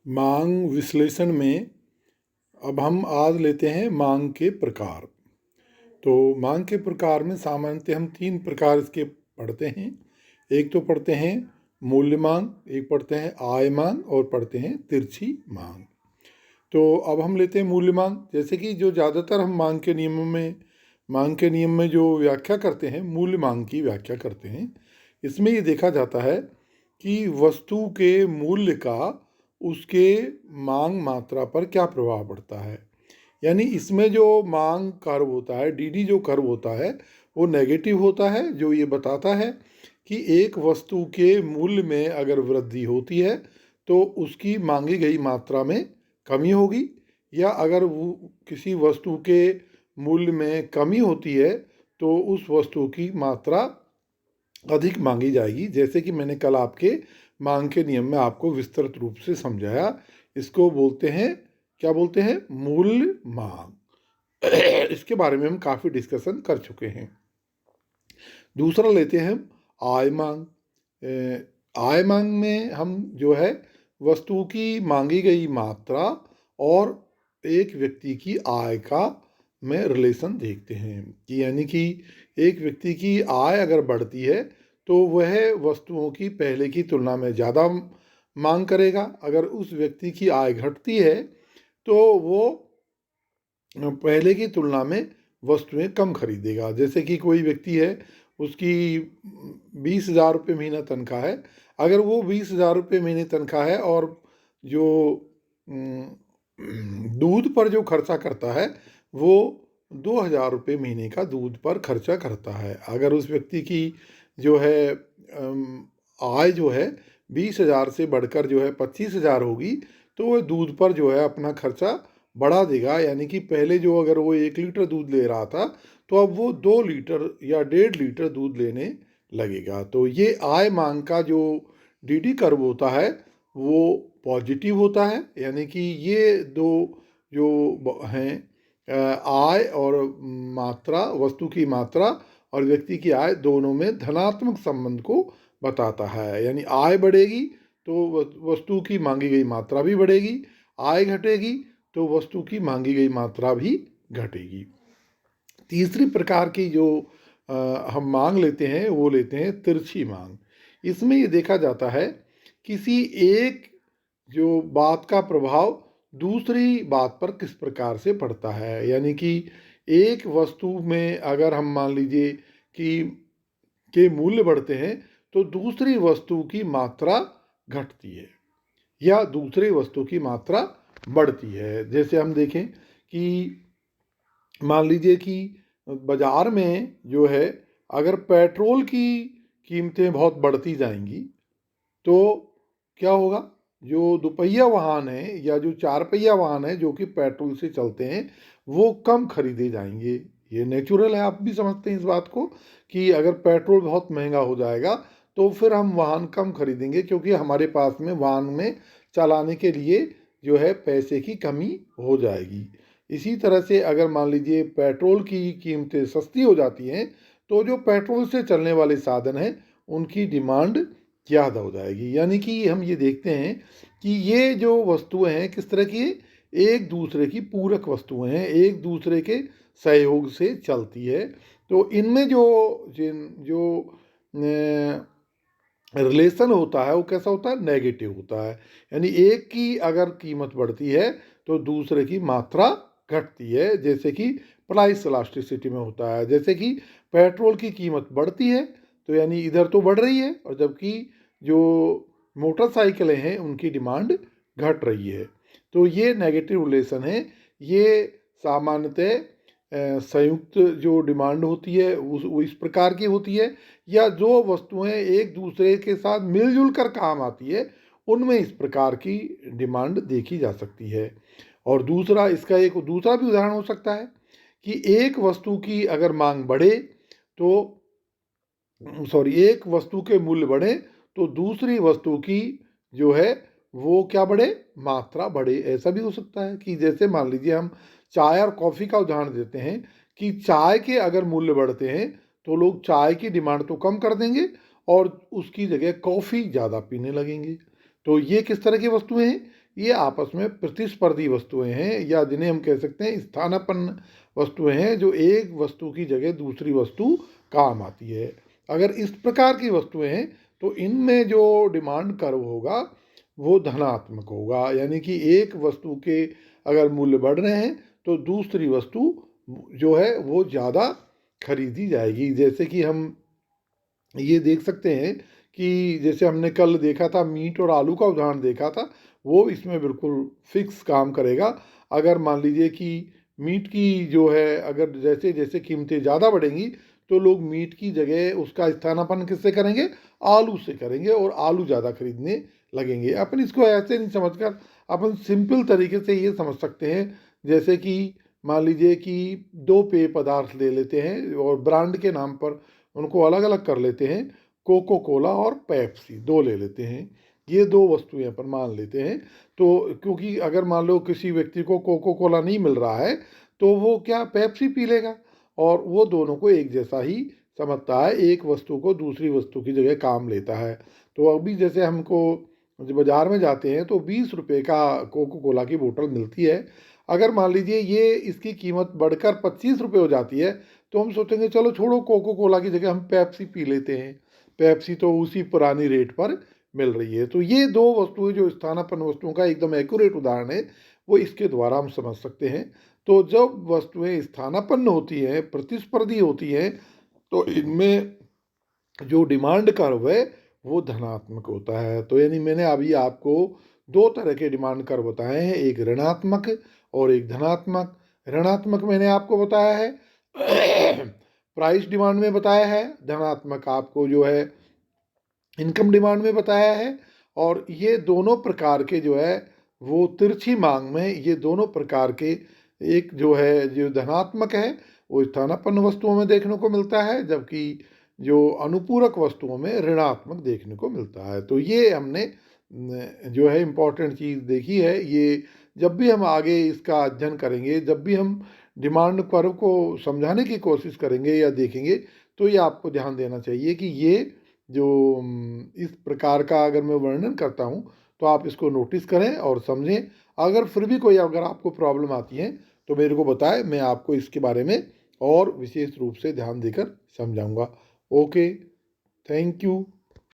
मांग विश्लेषण में अब हम आज लेते हैं मांग के प्रकार। तो मांग के प्रकार में सामान्यतः हम 3 प्रकार इसके पढ़ते हैं। एक तो पढ़ते हैं मूल्य मांग, एक पढ़ते हैं आय मांग और पढ़ते हैं तिरछी मांग। तो अब हम लेते हैं मूल्य मांग। जैसे कि जो ज़्यादातर हम मांग के नियम में जो व्याख्या करते हैं, मूल्य मांग की व्याख्या करते हैं। इसमें ये देखा जाता है कि वस्तु के मूल्य का उसके मांग मात्रा पर क्या प्रभाव पड़ता है। यानी इसमें जो मांग कर्व होता है, डीडी जो कर्व होता है, वो नेगेटिव होता है, जो ये बताता है कि एक वस्तु के मूल्य में अगर वृद्धि होती है तो उसकी मांगी गई मात्रा में कमी होगी, या अगर वो किसी वस्तु के मूल्य में कमी होती है तो उस वस्तु की मात्रा अधिक मांगी जाएगी। जैसे कि मैंने कल आपके मांग के नियम में आपको विस्तृत रूप से समझाया। इसको बोलते हैं, क्या बोलते हैं, मूल्य मांग। इसके बारे में हम काफ़ी डिस्कशन कर चुके हैं। दूसरा लेते हैं हम आय मांग। आय मांग में हम जो है वस्तु की मांगी गई मात्रा और एक व्यक्ति की आय का में रिलेशन देखते हैं कि यानी कि एक व्यक्ति की आय अगर बढ़ती है तो वह वस्तुओं की पहले की तुलना में ज़्यादा मांग करेगा। अगर उस व्यक्ति की आय घटती है तो वो पहले की तुलना में वस्तुएं कम खरीदेगा। जैसे कि कोई व्यक्ति है, उसकी 20,000 रुपये महीना तनख्वाह है। अगर वो 20,000 रुपये महीने तनख्वाह है और जो दूध पर जो खर्चा करता है वो 2,000 रुपये महीने का दूध पर खर्चा करता है। अगर उस व्यक्ति की जो है आय जो है 20,000 से बढ़कर जो है 25,000 होगी तो वह दूध पर जो है अपना खर्चा बढ़ा देगा। यानी कि पहले जो अगर वो 1 लीटर दूध ले रहा था तो अब वो 2 लीटर या 1.5 लीटर दूध लेने लगेगा। तो ये आय मांग का जो डीडी कर्व होता है वो पॉजिटिव होता है। यानी कि ये दो जो हैं, आय और मात्रा, वस्तु की मात्रा और व्यक्ति की आय, दोनों में धनात्मक संबंध को बताता है। यानी आय बढ़ेगी तो वस्तु की मांगी गई मात्रा भी बढ़ेगी, आय घटेगी तो वस्तु की मांगी गई मात्रा भी घटेगी। तीसरी प्रकार की जो हम मांग लेते हैं वो लेते हैं तिरछी मांग। इसमें ये देखा जाता है किसी एक जो बात का प्रभाव दूसरी बात पर किस प्रकार से पड़ता है। यानी कि एक वस्तु में अगर हम मान लीजिए कि के मूल्य बढ़ते हैं तो दूसरी वस्तु की मात्रा घटती है या दूसरी वस्तु की मात्रा बढ़ती है। जैसे हम देखें कि मान लीजिए कि बाज़ार में जो है अगर पेट्रोल की कीमतें बहुत बढ़ती जाएंगी तो क्या होगा, जो दुपहिया वाहन है या जो 4 पहिया वाहन है जो कि पेट्रोल से चलते हैं वो कम खरीदे जाएंगे। ये नेचुरल है, आप भी समझते हैं इस बात को कि अगर पेट्रोल बहुत महंगा हो जाएगा तो फिर हम वाहन कम खरीदेंगे, क्योंकि हमारे पास में वाहन में चलाने के लिए जो है पैसे की कमी हो जाएगी। इसी तरह से अगर मान लीजिए पेट्रोल की कीमतें सस्ती हो जाती हैं तो जो पेट्रोल से चलने वाले साधन हैं उनकी डिमांड ज़्यादा हो जाएगी। यानी कि हम ये देखते हैं कि ये जो वस्तुएं हैं किस तरह की, एक दूसरे की पूरक वस्तुएं हैं, एक दूसरे के सहयोग से चलती है। तो इनमें जो जो रिलेशन होता है वो कैसा होता है, नेगेटिव होता है। यानी एक की अगर कीमत बढ़ती है तो दूसरे की मात्रा घटती है। जैसे कि प्राइस इलास्टिसिटी में होता है, जैसे कि पेट्रोल की कीमत बढ़ती है तो यानी इधर तो बढ़ रही है, और जबकि जो मोटरसाइकिलें हैं उनकी डिमांड घट रही है। तो ये नेगेटिव रिलेशन है। ये सामान्यतः संयुक्त जो डिमांड होती है वो इस प्रकार की होती है, या जो वस्तुएं एक दूसरे के साथ मिलजुल कर काम आती है उनमें इस प्रकार की डिमांड देखी जा सकती है। और दूसरा, इसका एक दूसरा भी उदाहरण हो सकता है कि एक वस्तु की अगर मांग बढ़े तो एक वस्तु के मूल्य बढ़े तो दूसरी वस्तु की जो है वो क्या बढ़े, मात्रा बढ़े। ऐसा भी हो सकता है कि जैसे मान लीजिए हम चाय और कॉफ़ी का उदाहरण देते हैं कि चाय के अगर मूल्य बढ़ते हैं तो लोग चाय की डिमांड तो कम कर देंगे और उसकी जगह कॉफ़ी ज़्यादा पीने लगेंगे। तो ये किस तरह की वस्तुएं हैं, ये आपस में प्रतिस्पर्धी वस्तुएं हैं, या जिन्हें हम कह सकते हैं स्थानापन्न वस्तुएं हैं, जो एक वस्तु की जगह दूसरी वस्तु काम आती है। अगर इस प्रकार की वस्तुएं हैं तो इनमें जो डिमांड कर्व होगा वो धनात्मक होगा, यानी कि एक वस्तु के अगर मूल्य बढ़ रहे हैं तो दूसरी वस्तु जो है वो ज़्यादा खरीदी जाएगी। जैसे कि हम ये देख सकते हैं कि जैसे हमने कल देखा था मीट और आलू का उदाहरण देखा था, वो इसमें बिल्कुल फिक्स काम करेगा। अगर मान लीजिए कि मीट की जो है अगर जैसे जैसे कीमतें ज़्यादा बढ़ेंगी तो लोग मीट की जगह उसका स्थानापन्न किससे करेंगे, आलू से करेंगे, और आलू ज़्यादा खरीदने लगेंगे। अपन इसको ऐसे नहीं समझकर अपन सिंपल तरीके से ये समझ सकते हैं, जैसे कि मान लीजिए कि दो पेय पदार्थ ले लेते हैं और ब्रांड के नाम पर उनको अलग अलग कर लेते हैं, कोको कोला और पेप्सी दो ले लेते हैं। ये दो वस्तुएं अपन मान लेते हैं। तो क्योंकि अगर मान लो किसी व्यक्ति को कोको कोला नहीं मिल रहा है तो वो क्या पेप्सी पी लेगा, और वो दोनों को एक जैसा ही समझता है, एक वस्तु को दूसरी वस्तु की जगह काम लेता है। तो अभी जैसे हमको जब बाज़ार में जाते हैं तो 20 रुपये का कोको कोला की बोतल मिलती है। अगर मान लीजिए ये इसकी कीमत बढ़कर 25 रुपये हो जाती है तो हम सोचेंगे चलो छोड़ो, कोको कोला की जगह हम पेप्सी पी लेते हैं, पेप्सी तो उसी पुरानी रेट पर मिल रही है। तो ये दो वस्तुएं जो स्थानापन्न वस्तुओं का एकदम एक्यूरेट उदाहरण है, वो इसके द्वारा हम समझ सकते हैं। तो जब वस्तुएं स्थानापन्न होती हैं, प्रतिस्पर्धी होती हैं, तो इनमें जो डिमांड कर्व है वो धनात्मक होता है। तो यानी मैंने अभी आपको दो तरह के डिमांड कर्व बताए हैं, एक ऋणात्मक और एक धनात्मक। ऋणात्मक मैंने आपको बताया है प्राइस डिमांड में बताया है, धनात्मक आपको जो है इनकम डिमांड में बताया है। और ये दोनों प्रकार के जो है वो तिरछी मांग में ये दोनों प्रकार के, एक जो है जो धनात्मक है वो स्थानापन्न वस्तुओं में देखने को मिलता है, जबकि जो अनुपूरक वस्तुओं में ऋणात्मक देखने को मिलता है। तो ये हमने जो है इम्पोर्टेंट चीज़ देखी है। ये जब भी हम आगे इसका अध्ययन करेंगे, जब भी हम डिमांड कर्व को समझाने की कोशिश करेंगे या देखेंगे, तो ये आपको ध्यान देना चाहिए कि ये जो इस प्रकार का अगर मैं वर्णन करता हूँ तो आप इसको नोटिस करें और समझें। अगर फिर भी कोई अगर आपको प्रॉब्लम आती है तो मेरे को बताएं, मैं आपको इसके बारे में और विशेष रूप से ध्यान देकर समझाऊंगा। Okay, thank you.